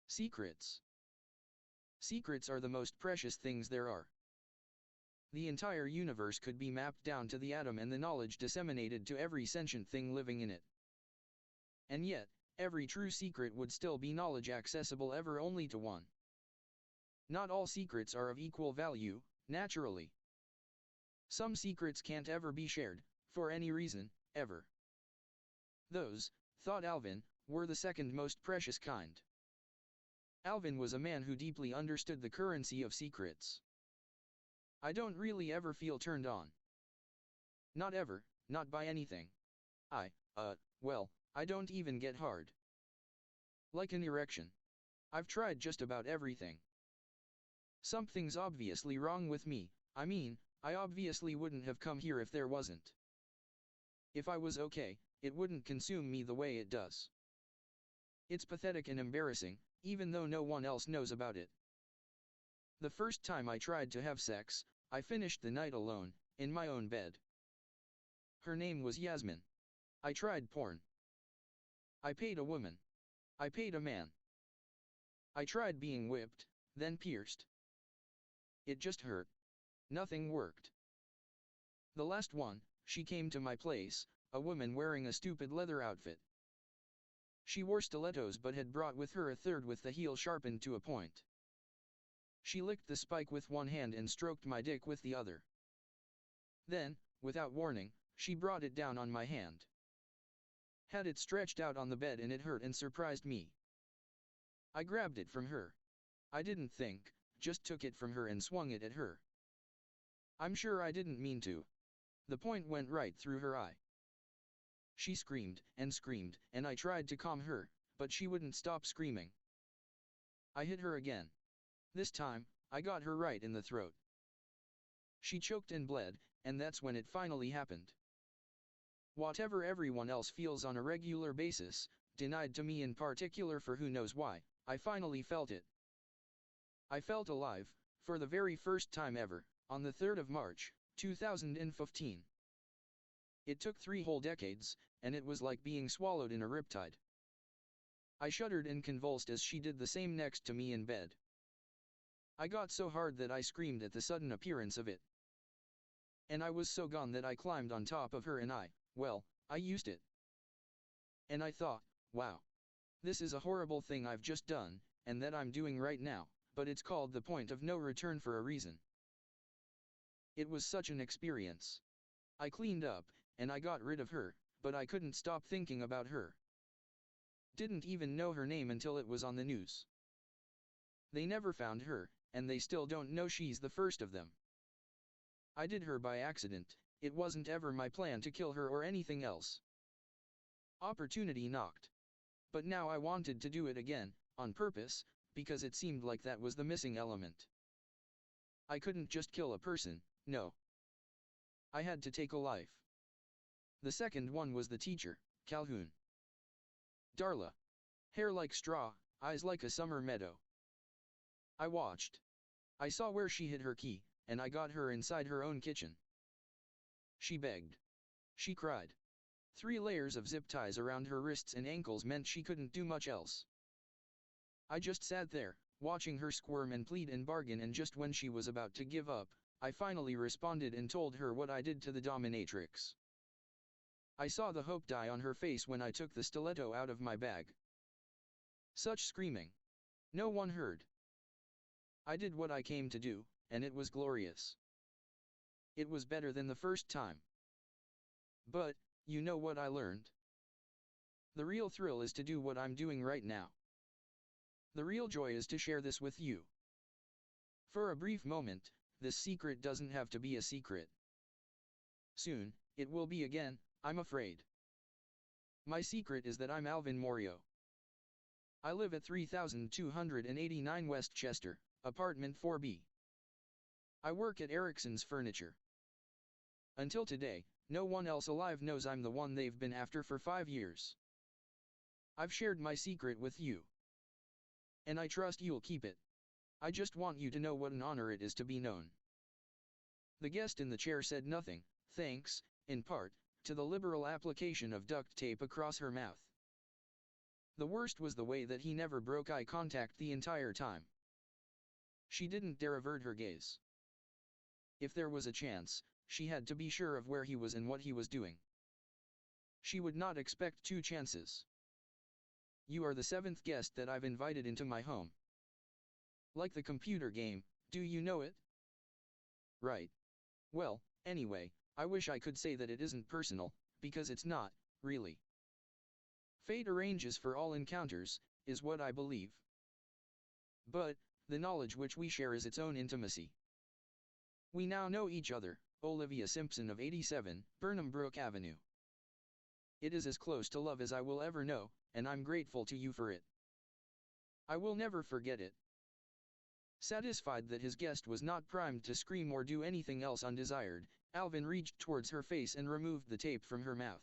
Secrets. Secrets are the most precious things there are. The entire universe could be mapped down to the atom and the knowledge disseminated to every sentient thing living in it. And yet, every true secret would still be knowledge accessible ever only to one. Not all secrets are of equal value, naturally. Some secrets can't ever be shared, for any reason, ever. Those, thought Alvin, were the second most precious kind. Alvin was a man who deeply understood the currency of secrets. I don't really ever feel turned on. Not ever, not by anything. I don't even get hard. Like an erection. I've tried just about everything. Something's obviously wrong with me, I obviously wouldn't have come here if there wasn't. If I was okay, it wouldn't consume me the way it does. It's pathetic and embarrassing, even though no one else knows about it. The first time I tried to have sex, I finished the night alone, in my own bed. Her name was Yasmin. I tried porn. I paid a woman. I paid a man. I tried being whipped, then pierced. It just hurt. Nothing worked. The last one, she came to my place, a woman wearing a stupid leather outfit. She wore stilettos but had brought with her a third with the heel sharpened to a point. She licked the spike with one hand and stroked my dick with the other. Then, without warning, she brought it down on my hand. Had it stretched out on the bed and it hurt and surprised me. I grabbed it from her. I didn't think, just took it from her and swung it at her. I'm sure I didn't mean to. The point went right through her eye. She screamed, and I tried to calm her, but she wouldn't stop screaming. I hit her again. This time, I got her right in the throat. She choked and bled, and that's when it finally happened. Whatever everyone else feels on a regular basis, denied to me in particular for who knows why, I finally felt it. I felt alive, for the very first time ever, on the 3rd of March, 2015. It took 3 whole decades, and it was like being swallowed in a riptide. I shuddered and convulsed as she did the same next to me in bed. I got so hard that I screamed at the sudden appearance of it. And I was so gone that I climbed on top of her and I used it. And I thought, wow. This is a horrible thing I've just done, and that I'm doing right now, but it's called the point of no return for a reason. It was such an experience. I cleaned up, and I got rid of her, but I couldn't stop thinking about her. Didn't even know her name until it was on the news. They never found her, and they still don't know she's the first of them. I did her by accident, it wasn't ever my plan to kill her or anything else. Opportunity knocked. But now I wanted to do it again, on purpose, because it seemed like that was the missing element. I couldn't just kill a person, no. I had to take a life. The second one was the teacher, Calhoun. Darla. Hair like straw, eyes like a summer meadow. I watched. I saw where she hid her key, and I got her inside her own kitchen. She begged. She cried. 3 layers of zip ties around her wrists and ankles meant she couldn't do much else. I just sat there, watching her squirm and plead and bargain, and just when she was about to give up, I finally responded and told her what I did to the dominatrix. I saw the hope die on her face when I took the stiletto out of my bag. Such screaming. No one heard. I did what I came to do, and it was glorious. It was better than the first time. But, you know what I learned? The real thrill is to do what I'm doing right now. The real joy is to share this with you. For a brief moment, this secret doesn't have to be a secret. Soon, it will be again, I'm afraid. My secret is that I'm Alvin Morio. I live at 3289 West Chester, apartment 4B. I work at Erickson's Furniture. Until today, no one else alive knows I'm the one they've been after for 5 years. I've shared my secret with you. And I trust you'll keep it. I just want you to know what an honor it is to be known. The guest in the chair said nothing, thanks, in part, to the liberal application of duct tape across her mouth. The worst was the way that he never broke eye contact the entire time. She didn't dare avert her gaze. If there was a chance, she had to be sure of where he was and what he was doing. She would not expect two chances. You are the seventh guest that I've invited into my home. Like the computer game, do you know it? Right. Well, anyway, I wish I could say that it isn't personal, because it's not, really. Fate arranges for all encounters, is what I believe. But, the knowledge which we share is its own intimacy. We now know each other, Olivia Simpson of 87, Burnham Brook Avenue. It is as close to love as I will ever know, and I'm grateful to you for it. I will never forget it. Satisfied that his guest was not primed to scream or do anything else undesired, Alvin reached towards her face and removed the tape from her mouth.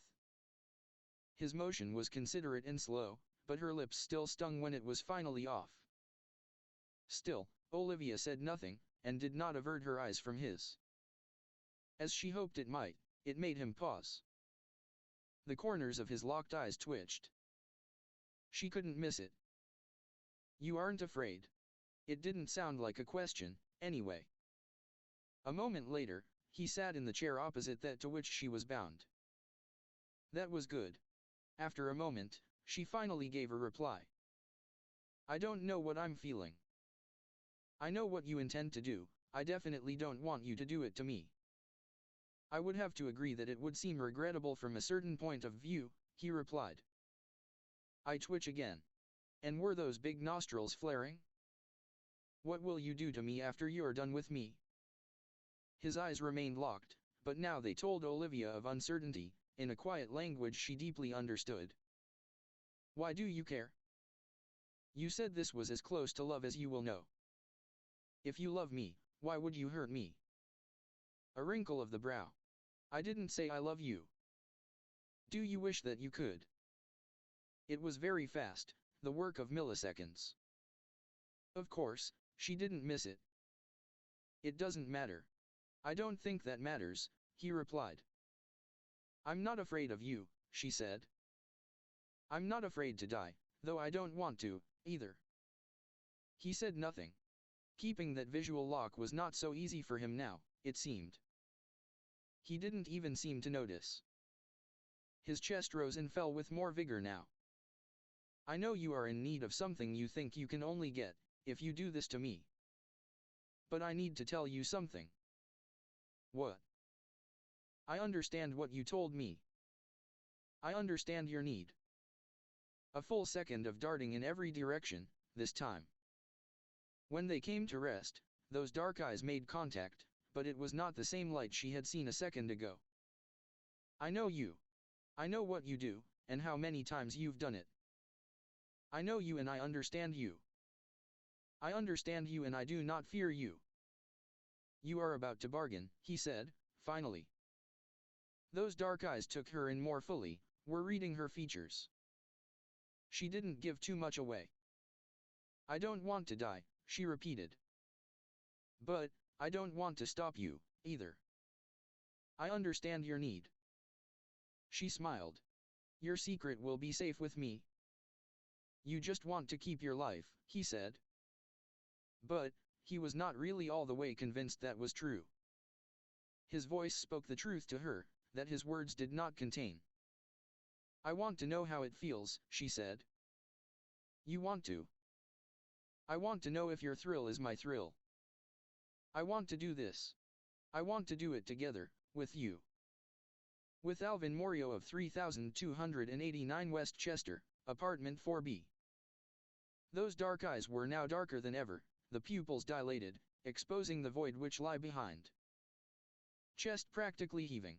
His motion was considerate and slow, but her lips still stung when it was finally off. Still, Olivia said nothing, and did not avert her eyes from his. As she hoped it might, it made him pause. The corners of his locked eyes twitched. She couldn't miss it. You aren't afraid? It didn't sound like a question, anyway. A moment later, he sat in the chair opposite that to which she was bound. That was good. After a moment, she finally gave a reply. I don't know what I'm feeling. I know what you intend to do, I definitely don't want you to do it to me. I would have to agree that it would seem regrettable from a certain point of view, he replied. I twitch again. And were those big nostrils flaring? What will you do to me after you're done with me? His eyes remained locked, but now they told Olivia of uncertainty, in a quiet language she deeply understood. Why do you care? You said this was as close to love as you will know. If you love me, why would you hurt me? A wrinkle of the brow. I didn't say I love you. Do you wish that you could? It was very fast, the work of milliseconds. Of course, she didn't miss it. It doesn't matter. I don't think that matters, he replied. I'm not afraid of you, she said. I'm not afraid to die, though I don't want to, either. He said nothing. Keeping that visual lock was not so easy for him now, it seemed. He didn't even seem to notice. His chest rose and fell with more vigor now. I know you are in need of something you think you can only get, if you do this to me. But I need to tell you something. What? I understand what you told me. I understand your need. A full second of darting in every direction, this time. When they came to rest, those dark eyes made contact, but it was not the same light she had seen a second ago. I know you. I know what you do, and how many times you've done it. I know you and I understand you. I understand you and I do not fear you. You are about to bargain, he said, finally. Those dark eyes took her in more fully, were reading her features. She didn't give too much away. I don't want to die, she repeated. But, I don't want to stop you, either. I understand your need. She smiled. Your secret will be safe with me. You just want to keep your life, he said. But, he was not really all the way convinced that was true. His voice spoke the truth to her, that his words did not contain. I want to know how it feels, she said. You want to? I want to know if your thrill is my thrill. I want to do this. I want to do it together, with you. With Alvin Morio of 3289 West Chester, apartment 4B. Those dark eyes were now darker than ever, the pupils dilated, exposing the void which lay behind. Chest practically heaving.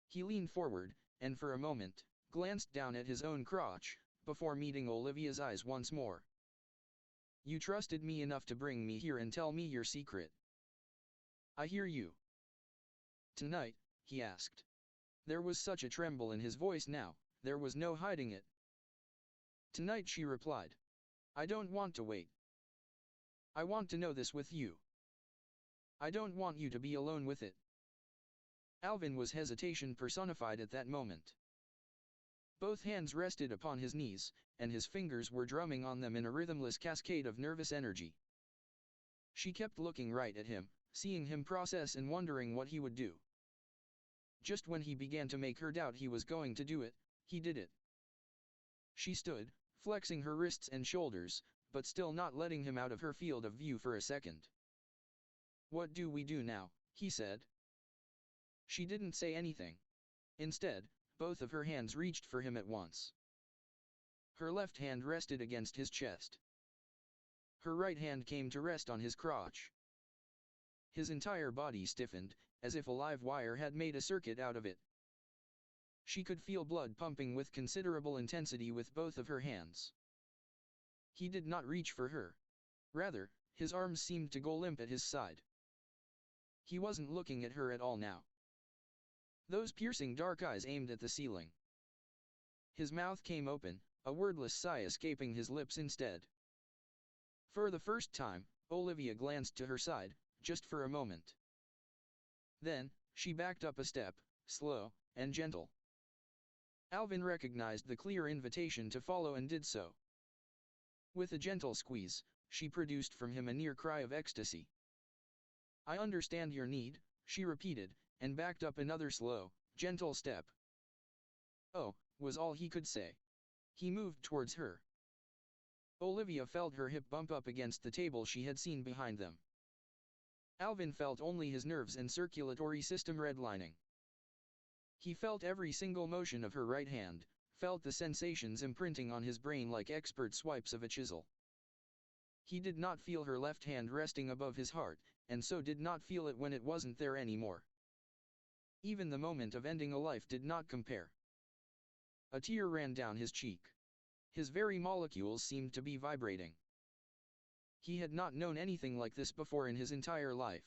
He leaned forward, and for a moment, glanced down at his own crotch, before meeting Olivia's eyes once more. You trusted me enough to bring me here and tell me your secret. I hear you. Tonight, he asked. There was such a tremble in his voice now, there was no hiding it. Tonight, she replied. I don't want to wait. I want to know this with you. I don't want you to be alone with it. Alvin was hesitation personified at that moment. Both hands rested upon his knees, and his fingers were drumming on them in a rhythmless cascade of nervous energy. She kept looking right at him, seeing him process and wondering what he would do. Just when he began to make her doubt he was going to do it, he did it. She stood, flexing her wrists and shoulders, but still not letting him out of her field of view for a second. "What do we do now?" he said. She didn't say anything. Instead, both of her hands reached for him at once. Her left hand rested against his chest. Her right hand came to rest on his crotch. His entire body stiffened, as if a live wire had made a circuit out of it. She could feel blood pumping with considerable intensity with both of her hands. He did not reach for her. Rather, his arms seemed to go limp at his side. He wasn't looking at her at all now. Those piercing dark eyes aimed at the ceiling. His mouth came open, a wordless sigh escaping his lips instead. For the first time, Olivia glanced to her side, just for a moment. Then, she backed up a step, slow and gentle. Alvin recognized the clear invitation to follow and did so. With a gentle squeeze, she produced from him a near cry of ecstasy. "I understand your need," she repeated, and backed up another slow, gentle step. "Oh," was all he could say. He moved towards her. Olivia felt her hip bump up against the table she had seen behind them. Alvin felt only his nerves and circulatory system redlining. He felt every single motion of her right hand, felt the sensations imprinting on his brain like expert swipes of a chisel. He did not feel her left hand resting above his heart, and so did not feel it when it wasn't there anymore. Even the moment of ending a life did not compare. A tear ran down his cheek. His very molecules seemed to be vibrating. He had not known anything like this before in his entire life.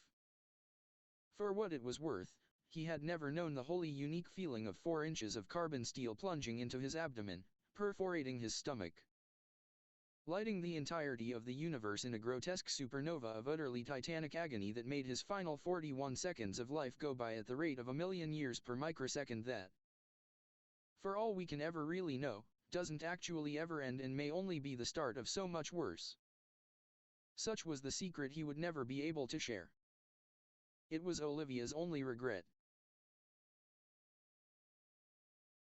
For what it was worth, he had never known the wholly unique feeling of 4 inches of carbon steel plunging into his abdomen, perforating his stomach, lighting the entirety of the universe in a grotesque supernova of utterly titanic agony that made his final 41 seconds of life go by at the rate of 1,000,000 years per microsecond that, for all we can ever really know, doesn't actually ever end and may only be the start of so much worse. Such was the secret he would never be able to share. It was Olivia's only regret,